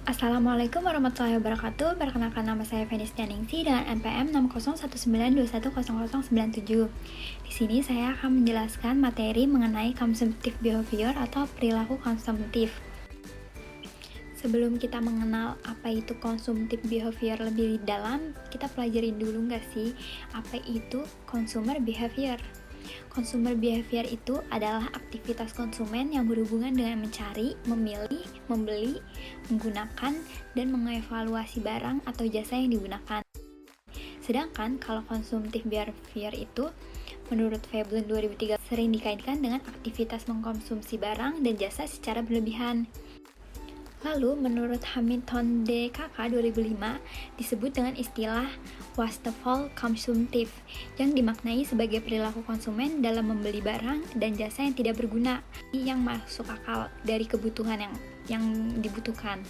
Assalamualaikum warahmatullahi wabarakatuh. Perkenalkan, nama saya Venistia Ningsi dengan NPM 60192100097. Di sini saya akan menjelaskan materi mengenai consumptive behavior atau perilaku konsumtif. Sebelum kita mengenal apa itu consumptive behavior lebih dalam, kita pelajarin dulu nggak sih apa itu consumer behavior? Consumer behavior itu adalah aktivitas konsumen yang berhubungan dengan mencari, memilih, membeli, menggunakan, dan mengevaluasi barang atau jasa yang digunakan. Sedangkan kalau consumptive behavior itu, menurut Veblen 2003, sering dikaitkan dengan aktivitas mengkonsumsi barang dan jasa secara berlebihan. Lalu, menurut Hamilton DKK 2005, disebut dengan istilah wasteful consumptive, yang dimaknai sebagai perilaku konsumen dalam membeli barang dan jasa yang tidak berguna, yang masuk akal dari kebutuhan yang dibutuhkan.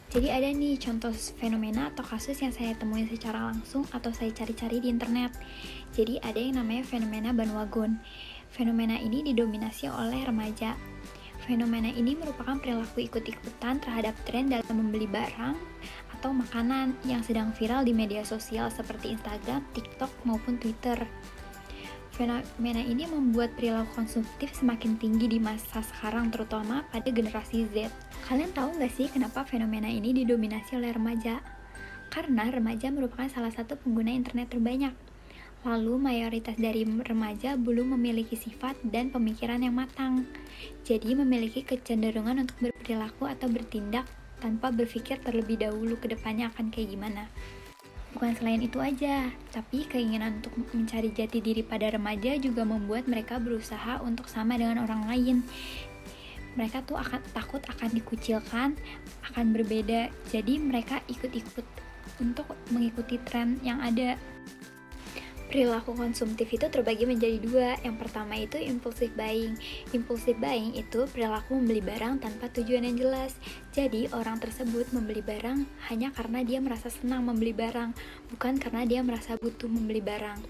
Jadi ada nih contoh fenomena atau kasus yang saya temuin secara langsung atau saya cari-cari di internet. Jadi ada yang namanya fenomena bandwagon. Fenomena ini didominasi oleh remaja. Fenomena ini merupakan perilaku ikut-ikutan terhadap tren dalam membeli barang atau makanan yang sedang viral di media sosial seperti Instagram, TikTok, maupun Twitter. Fenomena ini membuat perilaku konsumtif semakin tinggi di masa sekarang, terutama pada generasi Z. Kalian tahu nggak sih kenapa fenomena ini didominasi oleh remaja? Karena remaja merupakan salah satu pengguna internet terbanyak. Lalu mayoritas dari remaja belum memiliki sifat dan pemikiran yang matang. Jadi memiliki kecenderungan untuk berperilaku atau bertindak tanpa berpikir terlebih dahulu ke depannya akan kayak gimana. Bukan selain itu aja, tapi keinginan untuk mencari jati diri pada remaja juga membuat mereka berusaha untuk sama dengan orang lain. Mereka tuh takut akan dikucilkan, akan berbeda. Jadi mereka ikut-ikut untuk mengikuti tren yang ada. Perilaku konsumtif itu terbagi menjadi dua. Yang pertama itu impulsive buying. Impulsive buying itu perilaku membeli barang tanpa tujuan yang jelas. Jadi orang tersebut membeli barang hanya karena dia merasa senang membeli barang, bukan karena dia merasa butuh membeli barang.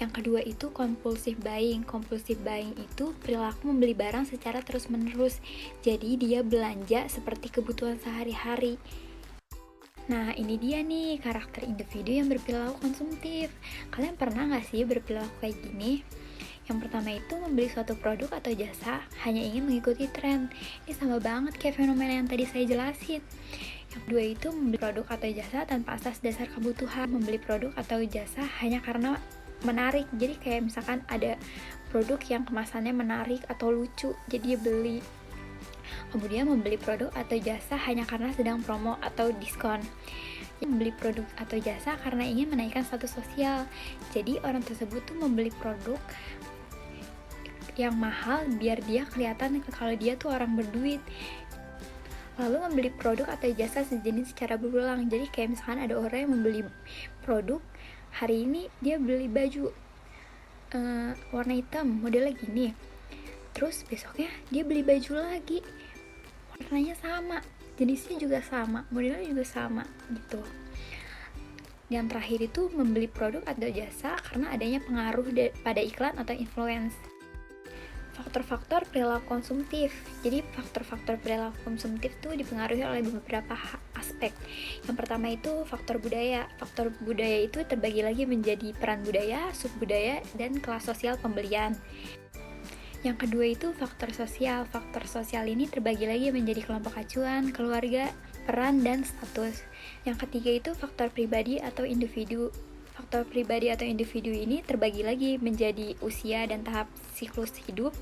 Yang kedua itu compulsive buying. Compulsive buying itu perilaku membeli barang secara terus-menerus. Jadi dia belanja seperti kebutuhan sehari-hari. Nah, ini dia nih karakter individu yang berperilaku konsumtif. Kalian pernah nggak sih berperilaku kayak gini? Yang pertama itu membeli suatu produk atau jasa hanya ingin mengikuti tren. Ini sama banget kayak fenomena yang tadi saya jelasin. Yang kedua itu membeli produk atau jasa tanpa asas dasar kebutuhan. Membeli produk atau jasa hanya karena menarik. Jadi kayak misalkan ada produk yang kemasannya menarik atau lucu, jadi dia beli. Kemudian membeli produk atau jasa hanya karena sedang promo atau diskon. Membeli produk atau jasa karena ingin menaikkan status sosial. Jadi orang tersebut tuh membeli produk yang mahal biar dia kelihatan kalau dia tuh orang berduit. Lalu membeli produk atau jasa sejenis secara berulang. Jadi kayak misalkan ada orang yang membeli produk, hari ini dia beli baju warna hitam modelnya gini, terus besoknya dia beli baju lagi warnanya sama, jenisnya juga sama, modelnya juga sama gitu. Yang terakhir itu membeli produk atau jasa karena adanya pengaruh pada iklan atau influence. Faktor-faktor perilaku konsumtif. Jadi faktor-faktor perilaku konsumtif itu dipengaruhi oleh beberapa aspek. Yang pertama itu faktor budaya. Faktor budaya itu terbagi lagi menjadi peran budaya, subbudaya, dan kelas sosial pembelian. Yang kedua itu faktor sosial. Faktor sosial ini terbagi lagi menjadi kelompok acuan, keluarga, peran, dan status. Yang ketiga itu faktor pribadi atau individu. Faktor pribadi atau individu ini terbagi lagi menjadi usia dan tahap siklus hidup,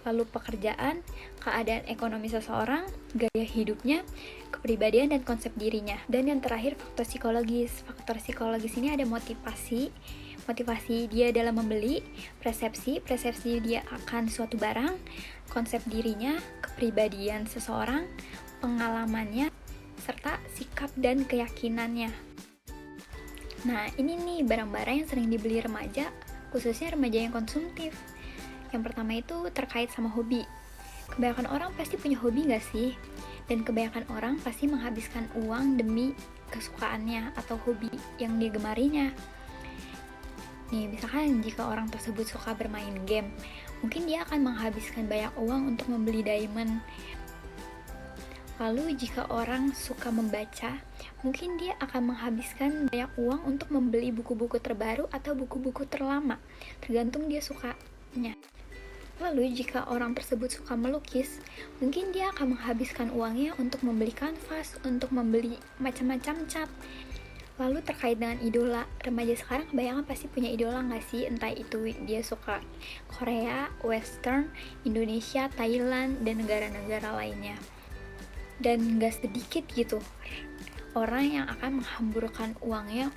lalu pekerjaan, keadaan ekonomi seseorang, gaya hidupnya, kepribadian, dan konsep dirinya. Dan yang terakhir faktor psikologis. Faktor psikologis ini ada motivasi dia dalam membeli, persepsi dia akan suatu barang, konsep dirinya, kepribadian seseorang, pengalamannya, serta sikap dan keyakinannya. Nah, ini nih barang-barang yang sering dibeli remaja, khususnya remaja yang konsumtif. Yang pertama itu terkait sama hobi. Kebanyakan orang pasti punya hobi gak sih? Dan kebanyakan orang pasti menghabiskan uang demi kesukaannya atau hobi yang dia gemarinya. Nih, misalkan jika orang tersebut suka bermain game, mungkin dia akan menghabiskan banyak uang untuk membeli diamond. Lalu jika orang suka membaca, mungkin dia akan menghabiskan banyak uang untuk membeli buku-buku terbaru atau buku-buku terlama, tergantung dia sukanya. Lalu jika orang tersebut suka melukis, mungkin dia akan menghabiskan uangnya untuk membeli kanvas, untuk membeli macam-macam cat. Lalu terkait dengan idola, remaja sekarang kebanyakan pasti punya idola nggak sih? Entah itu dia suka Korea, Western, Indonesia, Thailand, dan negara-negara lainnya. Dan gak sedikit gitu orang yang akan menghamburkan uangnya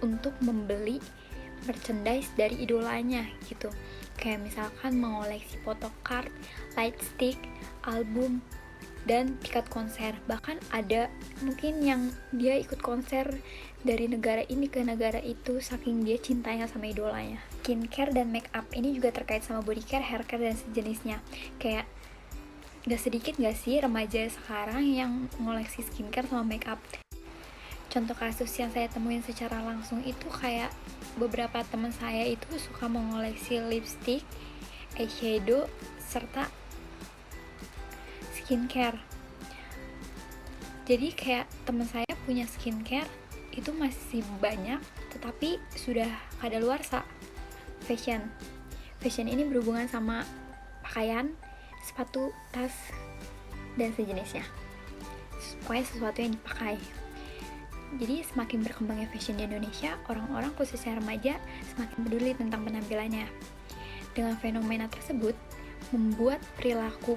untuk membeli merchandise dari idolanya gitu. Kayak misalkan mengoleksi photocard, light stick, album, dan tiket konser. Bahkan ada mungkin yang dia ikut konser dari negara ini ke negara itu saking dia cintanya sama idolanya. Skincare dan make up ini juga terkait sama body care, hair care, dan sejenisnya. Kayak gak sedikit gak sih remaja sekarang yang ngoleksi skincare sama make up. Contoh kasus yang saya temuin secara langsung itu kayak beberapa teman saya itu suka mengoleksi lipstick, eyeshadow, serta skincare. Jadi kayak teman saya punya skincare itu masih banyak, tetapi sudah kadaluarsa. Fashion ini berhubungan sama pakaian, sepatu, tas, dan sejenisnya. Pokoknya sesuatu yang dipakai. Jadi semakin berkembangnya fashion di Indonesia, orang-orang khususnya remaja semakin peduli tentang penampilannya. Dengan fenomena tersebut, membuat perilaku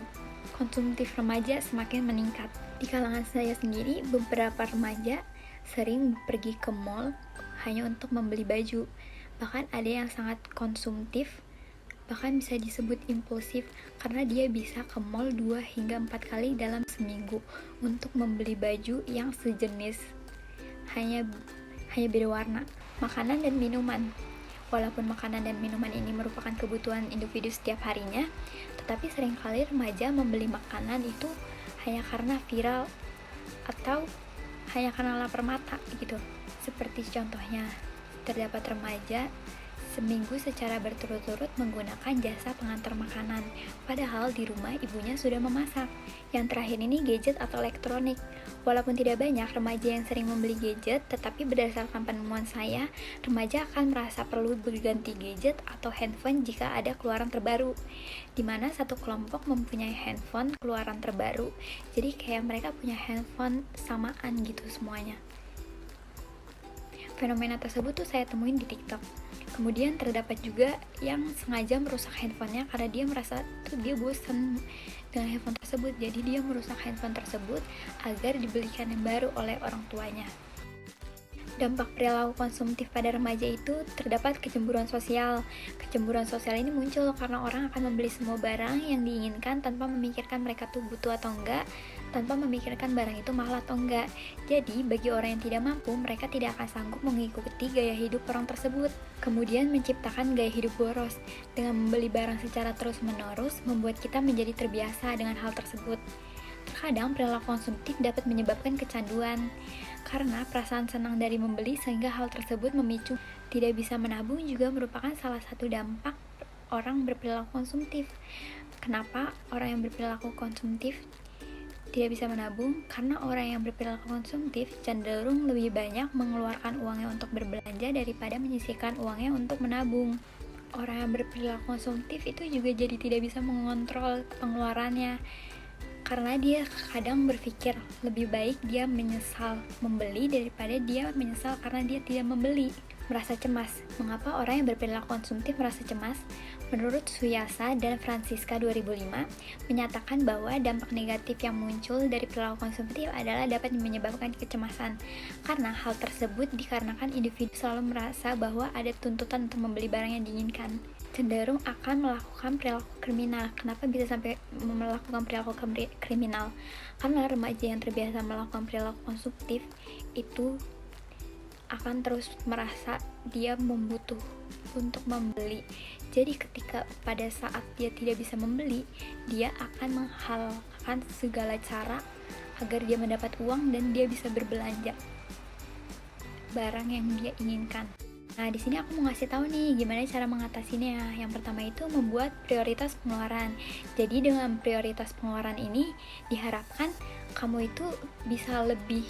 konsumtif remaja semakin meningkat. Di kalangan saya sendiri, beberapa remaja sering pergi ke mall hanya untuk membeli baju. Bahkan ada yang sangat konsumtif, bahkan bisa disebut impulsif karena dia bisa ke mall 2 hingga 4 kali dalam seminggu untuk membeli baju yang sejenis, hanya beda warna. Makanan dan minuman. Walaupun makanan dan minuman ini merupakan kebutuhan individu setiap harinya, tetapi seringkali remaja membeli makanan itu hanya karena viral atau hanya karena lapar mata gitu. Seperti contohnya, terdapat remaja seminggu secara berturut-turut menggunakan jasa pengantar makanan, padahal di rumah ibunya sudah memasak. Yang terakhir ini gadget atau elektronik. Walaupun tidak banyak remaja yang sering membeli gadget, tetapi berdasarkan penemuan saya, remaja akan merasa perlu berganti gadget atau handphone jika ada keluaran terbaru, dimana satu kelompok mempunyai handphone keluaran terbaru. Jadi kayak mereka punya handphone samaan gitu semuanya. Fenomena tersebut tuh saya temuin di TikTok. Kemudian terdapat juga yang sengaja merusak handphonenya karena dia merasa tuh dia bosan dengan handphone tersebut. Jadi dia merusak handphone tersebut agar dibelikan yang baru oleh orang tuanya. Dampak perilaku konsumtif pada remaja itu terdapat kecemburuan sosial. Kecemburuan sosial ini muncul karena orang akan membeli semua barang yang diinginkan tanpa memikirkan mereka tuh butuh atau enggak, tanpa memikirkan barang itu mahal atau enggak. Jadi, bagi orang yang tidak mampu, mereka tidak akan sanggup mengikuti gaya hidup orang tersebut. Kemudian menciptakan gaya hidup boros. Dengan membeli barang secara terus-menerus, membuat kita menjadi terbiasa dengan hal tersebut. Terkadang perilaku konsumtif dapat menyebabkan kecanduan. Karena perasaan senang dari membeli sehingga hal tersebut memicu tidak bisa menabung juga merupakan salah satu dampak orang berperilaku konsumtif. Kenapa orang yang berperilaku konsumtif tidak bisa menabung? Karena orang yang berperilaku konsumtif cenderung lebih banyak mengeluarkan uangnya untuk berbelanja daripada menyisihkan uangnya untuk menabung. Orang yang berperilaku konsumtif itu juga jadi tidak bisa mengontrol pengeluarannya. Karena dia kadang berpikir lebih baik dia menyesal membeli daripada dia menyesal karena dia tidak membeli. Merasa cemas. Mengapa orang yang berperilaku konsumtif merasa cemas? Menurut Suyasa dan Francisca 2005 menyatakan bahwa dampak negatif yang muncul dari perilaku konsumtif adalah dapat menyebabkan kecemasan. Karena hal tersebut dikarenakan individu selalu merasa bahwa ada tuntutan untuk membeli barang yang diinginkan, cenderung akan melakukan perilaku kriminal. Kenapa bisa sampai melakukan perilaku kriminal? Karena remaja yang terbiasa melakukan perilaku konsumtif itu akan terus merasa dia membutuh untuk membeli. Jadi ketika pada saat dia tidak bisa membeli, dia akan menghalalkan segala cara agar dia mendapat uang dan dia bisa berbelanja barang yang dia inginkan. Nah, di sini aku mau ngasih tahu nih gimana cara mengatasinya. Yang pertama itu membuat prioritas pengeluaran. Jadi dengan prioritas pengeluaran ini diharapkan kamu itu bisa lebih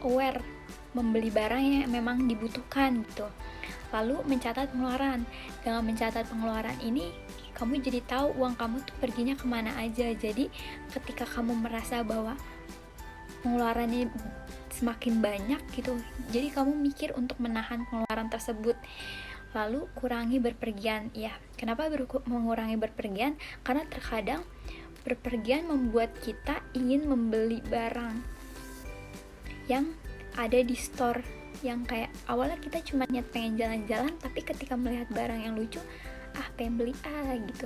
aware membeli barang yang memang dibutuhkan gitu. Lalu mencatat pengeluaran. Dengan mencatat pengeluaran ini kamu jadi tahu uang kamu tuh perginya kemana aja. Jadi ketika kamu merasa bahwa pengeluarannya semakin banyak gitu, jadi kamu mikir untuk menahan pengeluaran tersebut. Lalu kurangi berpergian. Ya, kenapa mengurangi berpergian? Karena terkadang berpergian membuat kita ingin membeli barang yang ada di store, yang kayak awalnya kita cuma niat pengen jalan-jalan, tapi ketika melihat barang yang lucu, pengen beli gitu.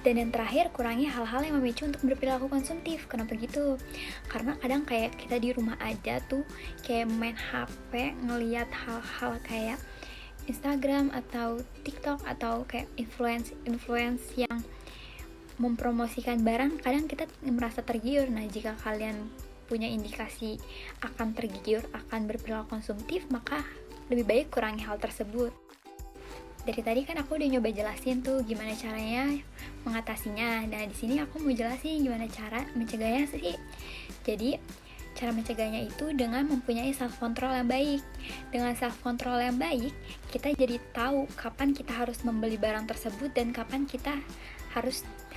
Dan yang terakhir, kurangi hal-hal yang memicu untuk berperilaku konsumtif. Kenapa gitu? Karena kadang kayak kita di rumah aja tuh kayak main HP, ngelihat hal-hal kayak Instagram atau TikTok atau kayak influence yang mempromosikan barang, kadang kita merasa tergiur. Nah, jika kalian punya indikasi akan tergiur, akan berperilaku konsumtif, maka lebih baik kurangi hal tersebut. Dari tadi kan aku udah nyoba jelasin tuh gimana caranya mengatasinya. Nah, di sini aku mau jelasin gimana cara mencegahnya sih. Jadi, cara mencegahnya itu dengan mempunyai self control yang baik. Dengan self control yang baik, kita jadi tahu kapan kita harus membeli barang tersebut dan kapan kita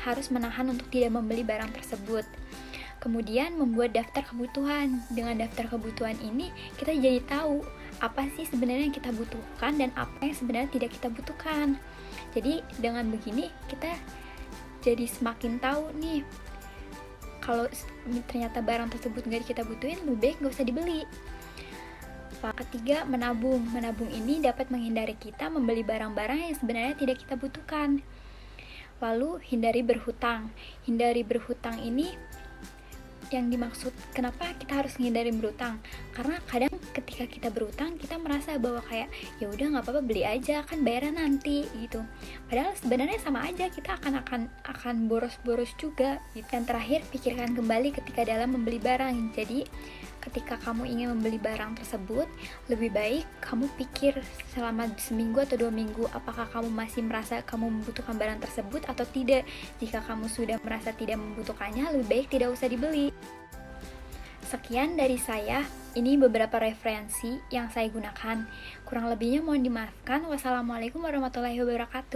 harus menahan untuk tidak membeli barang tersebut. Kemudian membuat daftar kebutuhan. Dengan daftar kebutuhan ini, kita jadi tahu apa sih sebenarnya yang kita butuhkan dan apa yang sebenarnya tidak kita butuhkan. Jadi dengan begini kita jadi semakin tahu nih, kalau ternyata barang tersebut gak kita butuhin, lebih baik gak usah dibeli. Ketiga, menabung. Menabung ini dapat menghindari kita membeli barang-barang yang sebenarnya tidak kita butuhkan. Lalu hindari berhutang. Hindari berhutang ini yang dimaksud, kenapa kita harus menghindari berhutang? Karena kadang ketika kita berhutang, kita merasa bahwa kayak ya udah nggak apa-apa, beli aja, kan bayaran nanti gitu. Padahal sebenarnya sama aja, kita akan boros-boros juga gitu. Dan terakhir, pikirkan kembali ketika dalam membeli barang. Jadi ketika kamu ingin membeli barang tersebut, lebih baik kamu pikir selama seminggu atau 2 minggu, apakah kamu masih merasa kamu membutuhkan barang tersebut atau tidak. Jika kamu sudah merasa tidak membutuhkannya, lebih baik tidak usah dibeli. Sekian dari saya, ini beberapa referensi yang saya gunakan. Kurang lebihnya mohon dimaafkan. Wassalamualaikum warahmatullahi wabarakatuh.